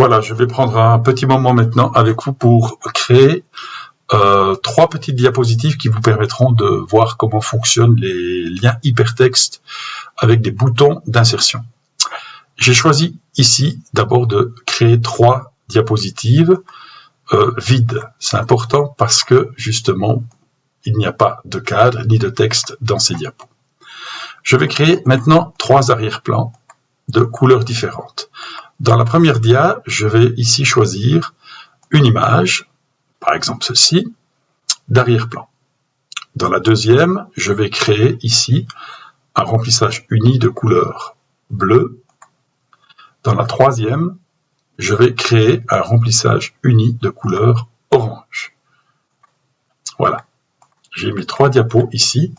Voilà, je vais prendre un petit moment maintenant avec vous pour créer 3 petites diapositives qui vous permettront de voir comment fonctionnent les liens hypertextes avec des boutons d'insertion. J'ai choisi ici d'abord de créer 3 diapositives vides. C'est important parce que justement, il n'y a pas de cadre ni de texte dans ces diapos. Je vais créer maintenant 3 arrière-plans de couleurs différentes. Dans la première dia, je vais ici choisir une image, par exemple ceci, d'arrière-plan. Dans la deuxième, je vais créer ici un remplissage uni de couleur bleue. Dans la troisième, je vais créer un remplissage uni de couleur orange. Voilà. J'ai mes 3 diapos ici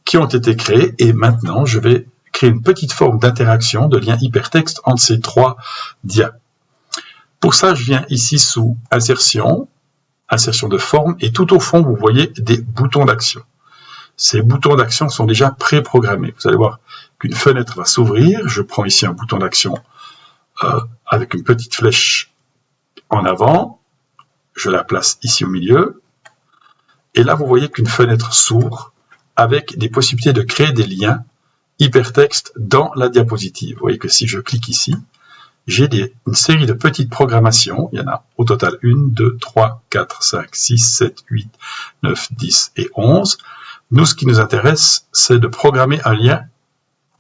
qui ont été créés et maintenant je vais créer une petite forme d'interaction, de lien hypertexte entre ces 3 dias. Pour ça, je viens ici sous insertion, insertion de forme, et tout au fond, vous voyez des boutons d'action. Ces boutons d'action sont déjà préprogrammés. Vous allez voir qu'une fenêtre va s'ouvrir. Je prends ici un bouton d'action avec une petite flèche en avant. Je la place ici au milieu. Et là, vous voyez qu'une fenêtre s'ouvre avec des possibilités de créer des liens hypertexte dans la diapositive. Vous voyez que si je clique ici, j'ai une série de petites programmations. Il y en a au total 1, 2, 3, 4, 5, 6, 7, 8, 9, 10 et 11. Nous, ce qui nous intéresse, c'est de programmer un lien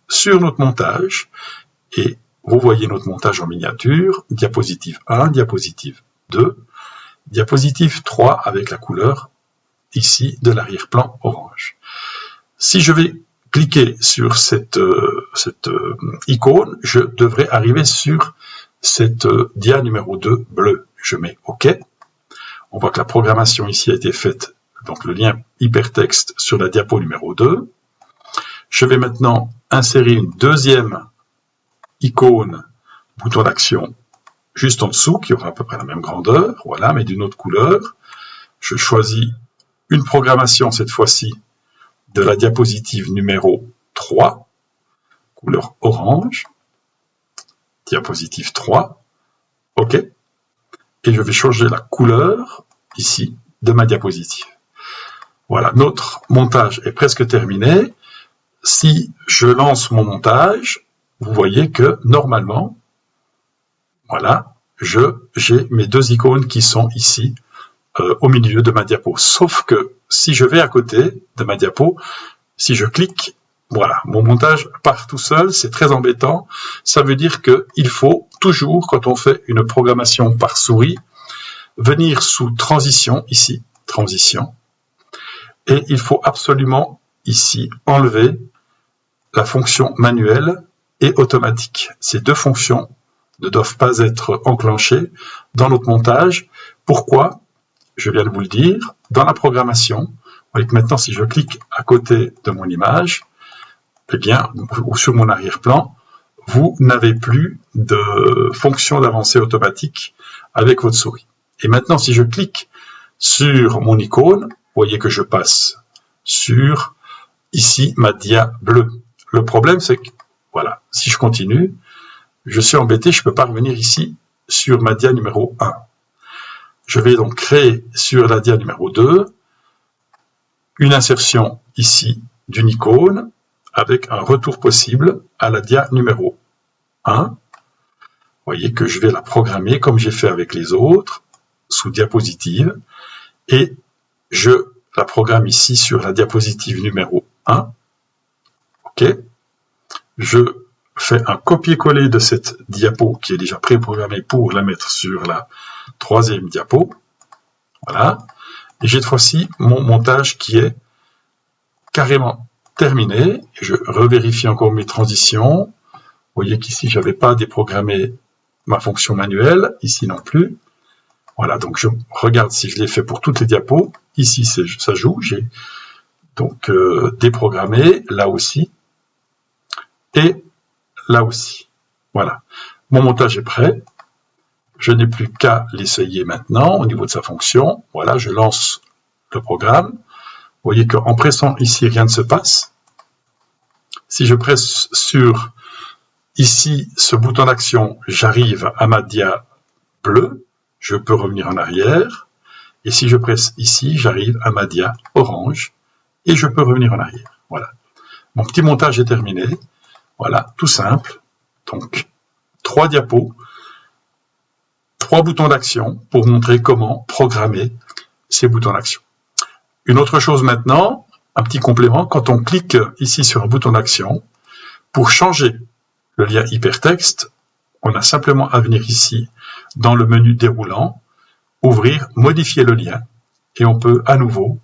sur notre montage. Et vous voyez notre montage en miniature, diapositive 1, diapositive 2, diapositive 3 avec la couleur ici de l'arrière-plan orange. Si je vais cliquer sur cette icône, je devrais arriver sur cette dia numéro 2 bleu. Je mets OK. On voit que la programmation ici a été faite, donc le lien hypertexte sur la diapo numéro 2. Je vais maintenant insérer une deuxième icône, bouton d'action, juste en dessous, qui aura à peu près la même grandeur, voilà, mais d'une autre couleur. Je choisis une programmation, cette fois-ci, de la diapositive numéro 3, couleur orange, diapositive 3, OK, et je vais changer la couleur, ici, de ma diapositive. Voilà, notre montage est presque terminé. Si je lance mon montage, vous voyez que, normalement, voilà, j'ai mes 2 icônes qui sont ici, au milieu de ma diapo. Sauf que si je vais à côté de ma diapo, si je clique, voilà, mon montage part tout seul, c'est très embêtant. Ça veut dire qu'il faut toujours, quand on fait une programmation par souris, venir sous transition, ici, transition, et il faut absolument, ici, enlever la fonction manuelle et automatique. Ces 2 fonctions ne doivent pas être enclenchées dans notre montage. Pourquoi ? Je viens de vous le dire, dans la programmation, vous voyez que maintenant, si je clique à côté de mon image, eh bien, ou sur mon arrière-plan, vous n'avez plus de fonction d'avancée automatique avec votre souris. Et maintenant, si je clique sur mon icône, vous voyez que je passe sur, ici, ma dia bleue. Le problème, c'est que, voilà, si je continue, je suis embêté, je ne peux pas revenir ici sur ma dia numéro 1. Je vais donc créer sur la dia numéro 2 une insertion ici d'une icône avec un retour possible à la dia numéro 1. Vous voyez que je vais la programmer comme j'ai fait avec les autres, sous diapositive, et je la programme ici sur la diapositive numéro 1. OK. Je fais un copier-coller de cette diapo qui est déjà préprogrammée pour la mettre sur la 3e diapo. Voilà. Et j'ai cette fois-ci mon montage qui est carrément terminé. Et je revérifie encore mes transitions. Vous voyez qu'ici, je n'avais pas déprogrammé ma fonction manuelle. Ici non plus. Voilà, donc je regarde si je l'ai fait pour toutes les diapos. Ici, ça joue. J'ai donc déprogrammé là aussi. Et là aussi. Voilà. Mon montage est prêt. Je n'ai plus qu'à l'essayer maintenant au niveau de sa fonction. Voilà, je lance le programme. Vous voyez qu'en pressant ici, rien ne se passe. Si je presse sur ici ce bouton d'action, j'arrive à ma dia bleu, je peux revenir en arrière. Et si je presse ici, j'arrive à ma dia orange et je peux revenir en arrière. Voilà. Mon petit montage est terminé. Voilà, tout simple. Donc, 3 diapos, 3 boutons d'action pour montrer comment programmer ces boutons d'action. Une autre chose maintenant, un petit complément, quand on clique ici sur un bouton d'action, pour changer le lien hypertexte, on a simplement à venir ici dans le menu déroulant, ouvrir, modifier le lien, et on peut à nouveau,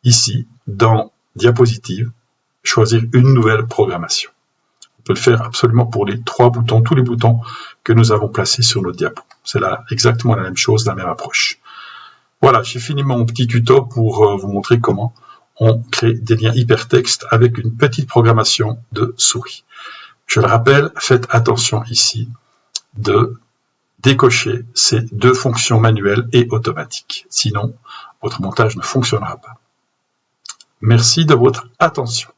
ici, dans diapositive, choisir une nouvelle programmation. On peut le faire absolument pour les 3 boutons, tous les boutons que nous avons placés sur notre diapo. C'est là exactement la même chose, la même approche. Voilà, j'ai fini mon petit tuto pour vous montrer comment on crée des liens hypertextes avec une petite programmation de souris. Je le rappelle, faites attention ici de décocher ces 2 fonctions manuelles et automatiques. Sinon, votre montage ne fonctionnera pas. Merci de votre attention.